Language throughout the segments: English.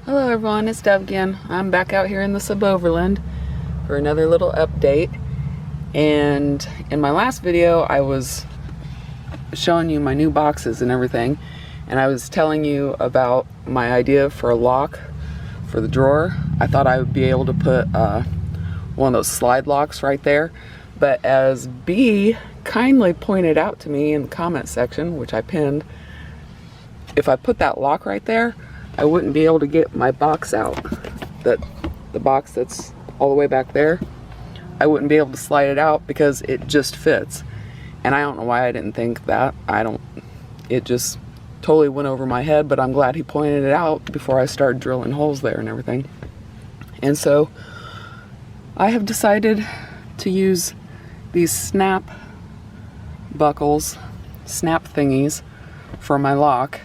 Hello everyone, it's Deb again. I'm back out here in the Suboverland for another little update. And in my last video, I was showing you my new boxes and everything. And I was telling you about my idea for a lock for the drawer. I thought I would be able to put one of those slide locks right there. But as B kindly pointed out to me in the comment section, which I pinned, if I put that lock right there, I wouldn't be able to get my box out. The box that's all the way back there, I wouldn't be able to slide it out because it just fits. And I don't know why I didn't think that. It just totally went over my head, but I'm glad he pointed it out before I started drilling holes there and everything. And so I have decided to use these snap buckles, snap thingies for my lock.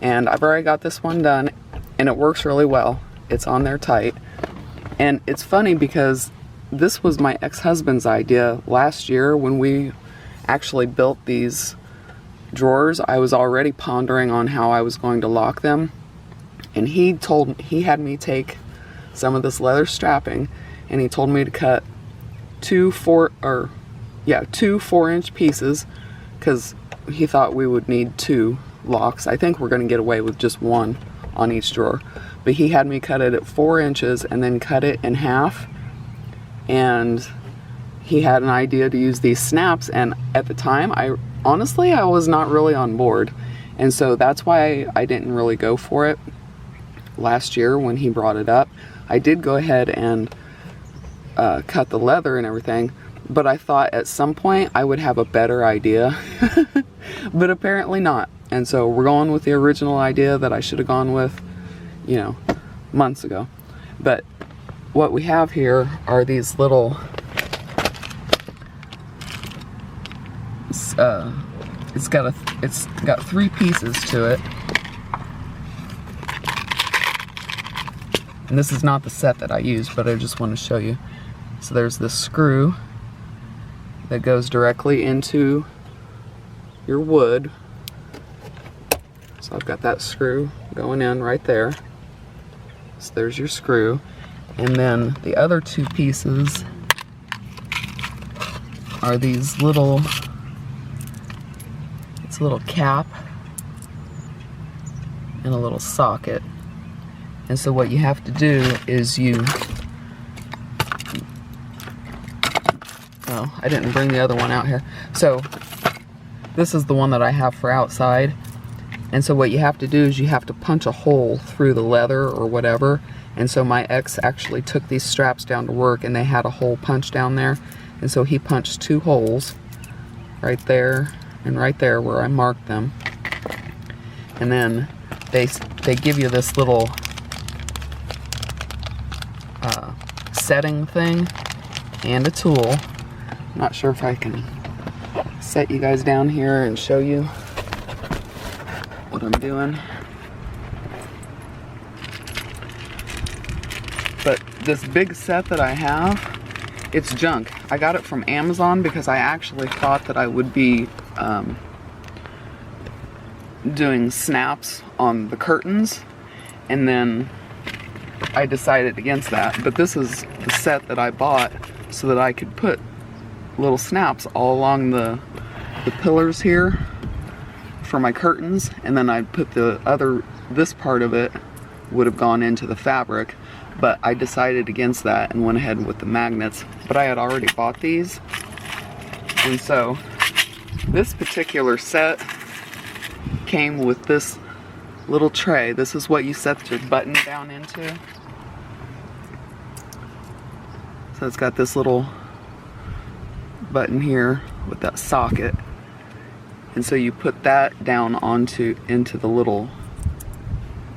And I've already got this one done, and it works really well. It's on there tight. And it's funny because this was my ex-husband's idea last year when we actually built these drawers. I was already pondering on how I was going to lock them. And he had me take some of this leather strapping, and he told me to cut two 4-inch pieces, because he thought we would need 2 locks. I think we're going to get away with just 1 on each drawer, but he had me cut it at 4 inches and then cut it in half. And he had an idea to use these snaps, and at the time I was not really on board, and so that's why I didn't really go for it last year when he brought it up. I did go ahead and cut the leather and everything, but I thought at some point I would have a better idea but apparently not. And so we're going with the original idea that I should have gone with, months ago. But what we have here are these little, it's got 3 pieces to it. And this is not the set that I use, but I just want to show you. So there's this screw that goes directly into your wood. So I've got that screw going in right there. So there's your screw. And then the other 2 pieces are these little, it's a little cap and a little socket. And so what you have to do is I didn't bring the other one out here. So this is the one that I have for outside. And so what you have to do is you have to punch a hole through the leather or whatever. And so my ex actually took these straps down to work, and they had a hole punched down there. And so he punched 2 holes right there and right there where I marked them. And then they give you this little setting thing and a tool. I'm not sure if I can set you guys down here and show you what I'm doing. But this big set that I have, it's junk. I got it from Amazon because I actually thought that I would be doing snaps on the curtains, and then I decided against that. But this is the set that I bought so that I could put little snaps all along the pillars here for my curtains, and then I'd put this part of it would have gone into the fabric, but I decided against that and went ahead with the magnets. But I had already bought these, and so this particular set came with this little tray. This is what you set your button down into. So it's got this little button here with that socket, and so you put that down into the little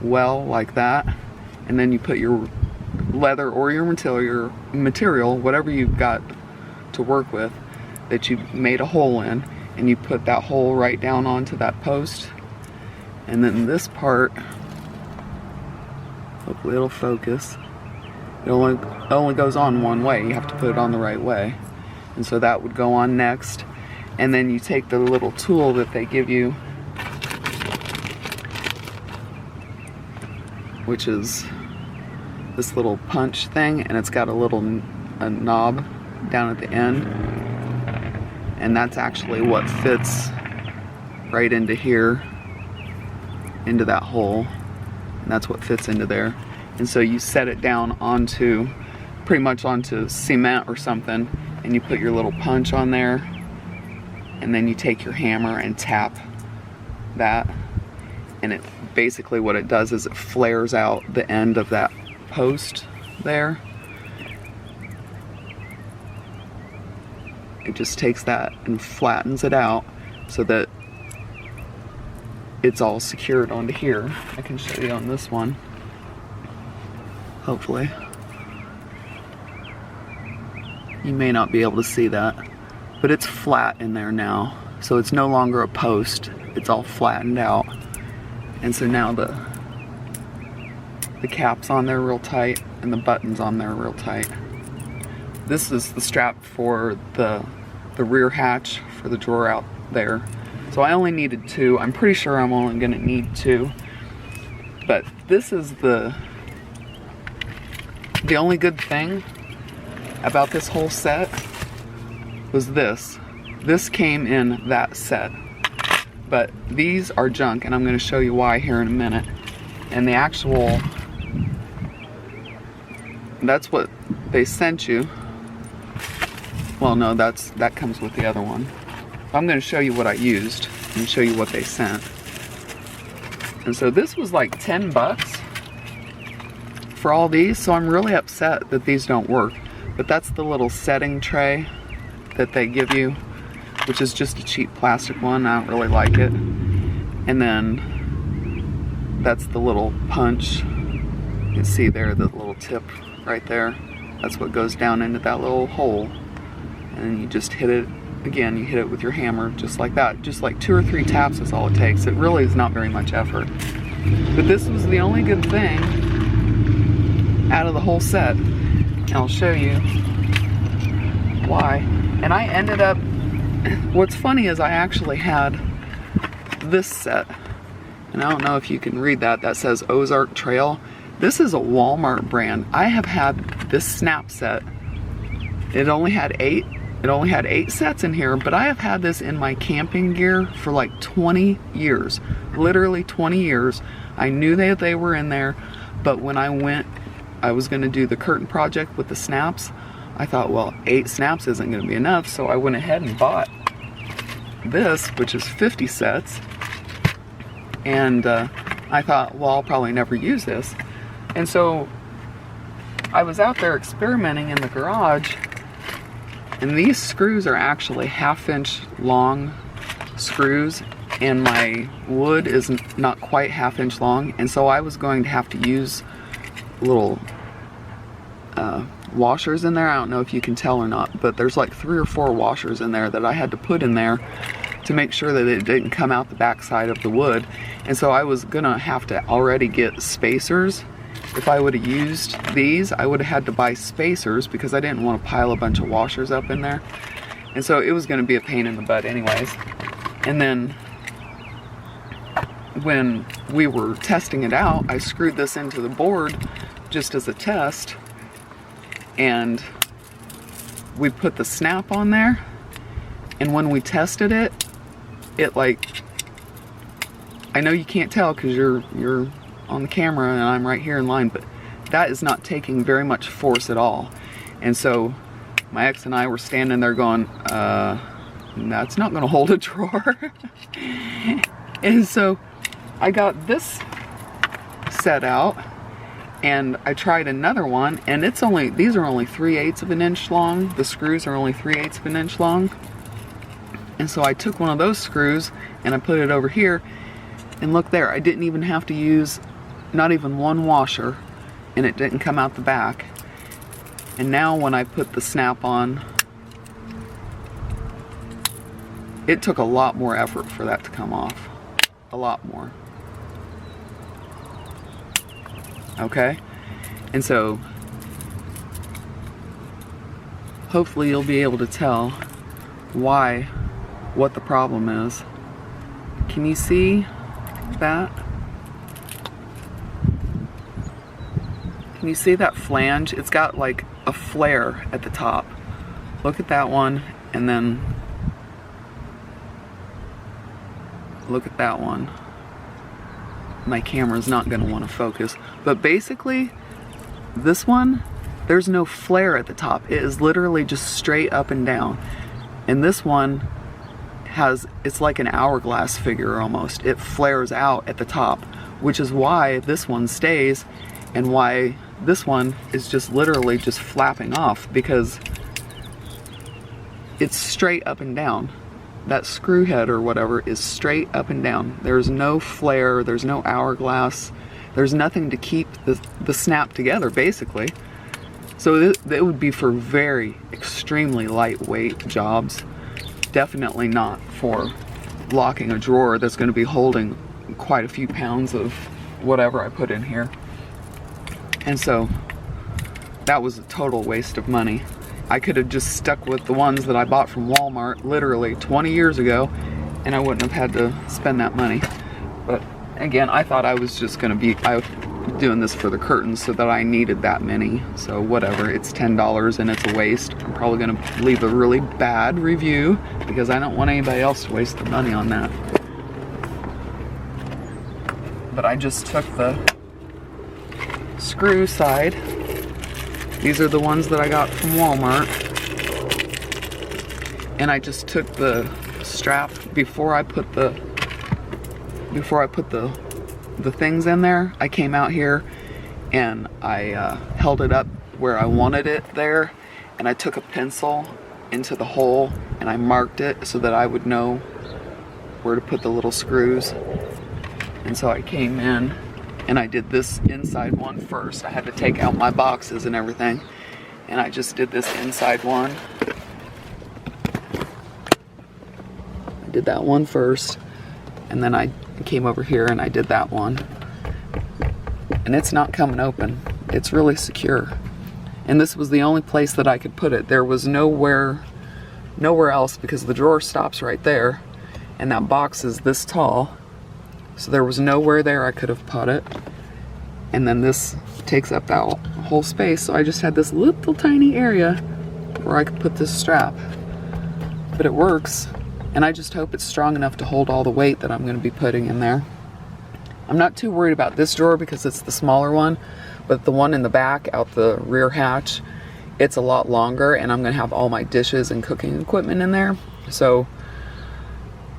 well like that, and then you put your leather or your material, whatever you've got to work with that you made a hole in, and you put that hole right down onto that post. And then this part, hopefully it'll focus, it only goes on one way. You have to put it on the right way. And so that would go on next. And then you take the little tool that they give you which is this little punch thing, and it's got a knob down at the end, and that's actually what fits right into here, into that hole, and that's what fits into there. And so you set it down onto, pretty much onto cement or something, and you put your little punch on there, and then you take your hammer and tap that, and it basically, what it does is it flares out the end of that post there. It just takes that and flattens it out so that it's all secured onto here. I can show you on this one, hopefully. You may not be able to see that, but it's flat in there now. So it's no longer a post, it's all flattened out. And so now the cap's on there real tight and the button's on there real tight. This is the strap for the rear hatch for the drawer out there. So I only needed 2. I'm pretty sure I'm only gonna need 2. But this is the only good thing about this whole set was this. This came in that set. But these are junk, and I'm gonna show you why here in a minute. And the actual, that's what they sent you. Well, no, that comes with the other one. I'm going to show you what I used and show you what they sent. And so this was like 10 bucks for all these, so I'm really upset that these don't work. But that's the little setting tray that they give you, which is just a cheap plastic one. I don't really like it. And then that's the little punch. You can see there the little tip right there. That's what goes down into that little hole. And you just hit it, again, you hit it with your hammer just like that. Just like 2 or 3 taps is all it takes. It really is not very much effort. But this was the only good thing out of the whole set. And I'll show you why. And I ended up, what's funny is I actually had this set. And I don't know if you can read that. That says Ozark Trail. This is a Walmart brand. I have had this snap set. It only had 8. It only had 8 sets in here, but I have had this in my camping gear for like 20 years. Literally 20 years. I knew that they were in there, but when I was gonna do the curtain project with the snaps, I thought, well, 8 snaps isn't gonna be enough, so I went ahead and bought this, which is 50 sets. And I thought, well, I'll probably never use this. And so I was out there experimenting in the garage, and these screws are actually 1/2 inch long screws, and my wood is not quite 1/2 inch long, and so I was going to have to use little washers in there. I don't know if you can tell or not, but there's like 3 or 4 washers in there that I had to put in there to make sure that it didn't come out the backside of the wood. And so I was gonna have to already get spacers. If I would have used these, I would have had to buy spacers because I didn't want to pile a bunch of washers up in there. And so it was going to be a pain in the butt anyways. And then when we were testing it out, I screwed this into the board just as a test. And we put the snap on there. And when we tested it, it like, I know you can't tell because you're on the camera and I'm right here in line, but that is not taking very much force at all. And so my ex and I were standing there going, that's not gonna hold a drawer. And so I got this set out and I tried another one, and these are only 3/8 of an inch long. The screws are only 3/8 of an inch long. And so I took one of those screws and I put it over here, and look there, I didn't even have to use not even one washer, and it didn't come out the back. And now when I put the snap on, it took a lot more effort for that to come off. A lot more. Okay? And so hopefully you'll be able to tell what the problem is. Can you see that? Can you see that flange? It's got like a flare at the top. Look at that one, and then look at that one. My camera's not gonna want to focus, but basically this one, there's no flare at the top. It is literally just straight up and down. And this one it's like an hourglass figure almost. It flares out at the top, which is why this one stays and why this one is just literally just flapping off, because it's straight up and down. That screw head or whatever is straight up and down. There's no flare, there's no hourglass, there's nothing to keep the snap together basically. So it would be for very extremely lightweight jobs. Definitely not for locking a drawer that's going to be holding quite a few pounds of whatever I put in here. And so that was a total waste of money. I could have just stuck with the ones that I bought from Walmart literally 20 years ago, and I wouldn't have had to spend that money. But again, I thought I was just going to be doing this for the curtains, so that I needed that many. So whatever, it's $10 and it's a waste. I'm probably going to leave a really bad review because I don't want anybody else to waste their money on that. But I just took the screw side. These are the ones that I got from Walmart. And I just took the strap before I put the things in there. I came out here and I held it up where I wanted it there, and I took a pencil into the hole and I marked it so that I would know where to put the little screws. And so I came in and I did this inside one first. I had to take out my boxes and everything, and I just did this inside one. I did that one first, and then I came over here and I did that one. And it's not coming open. It's really secure. And this was the only place that I could put it. There was nowhere else, because the drawer stops right there and that box is this tall. So there was nowhere there I could have put it. And then this takes up that whole space. So I just had this little tiny area where I could put this strap. But it works. And I just hope it's strong enough to hold all the weight that I'm going to be putting in there. I'm not too worried about this drawer because it's the smaller one. But the one in the back, out the rear hatch, it's a lot longer. And I'm going to have all my dishes and cooking equipment in there. So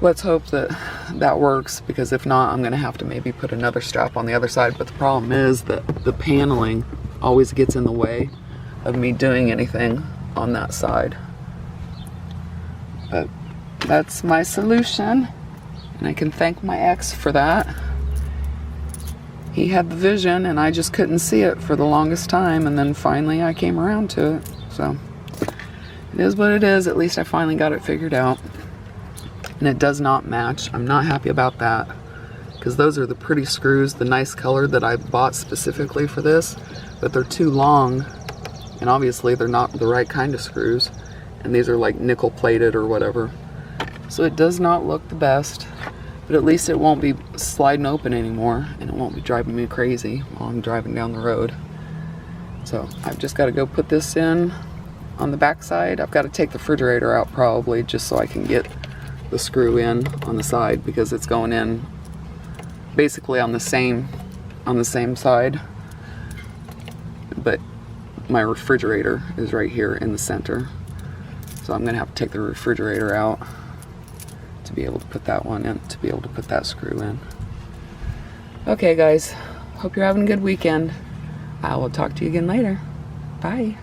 let's hope that that works, because if not, I'm going to have to maybe put another strap on the other side. But the problem is that the paneling always gets in the way of me doing anything on that side. But that's my solution, and I can thank my ex for that. He had the vision and I just couldn't see it for the longest time, and then finally I came around to it. So it is what it is. At least I finally got it figured out. And it does not match. I'm not happy about that, because those are the pretty screws, the nice color that I bought specifically for this, but they're too long, and obviously they're not the right kind of screws, and these are like nickel plated or whatever. So it does not look the best, but at least it won't be sliding open anymore, and it won't be driving me crazy while I'm driving down the road. So I've just got to go put this in on the back side. I've got to take the refrigerator out probably, just so I can get the screw in on the side, because it's going in basically on the same side, but my refrigerator is right here in the center. So I'm gonna have to take the refrigerator out to be able to put that one in, to be able to put that screw in. Okay guys, hope you're having a good weekend. I will talk to you again later. Bye.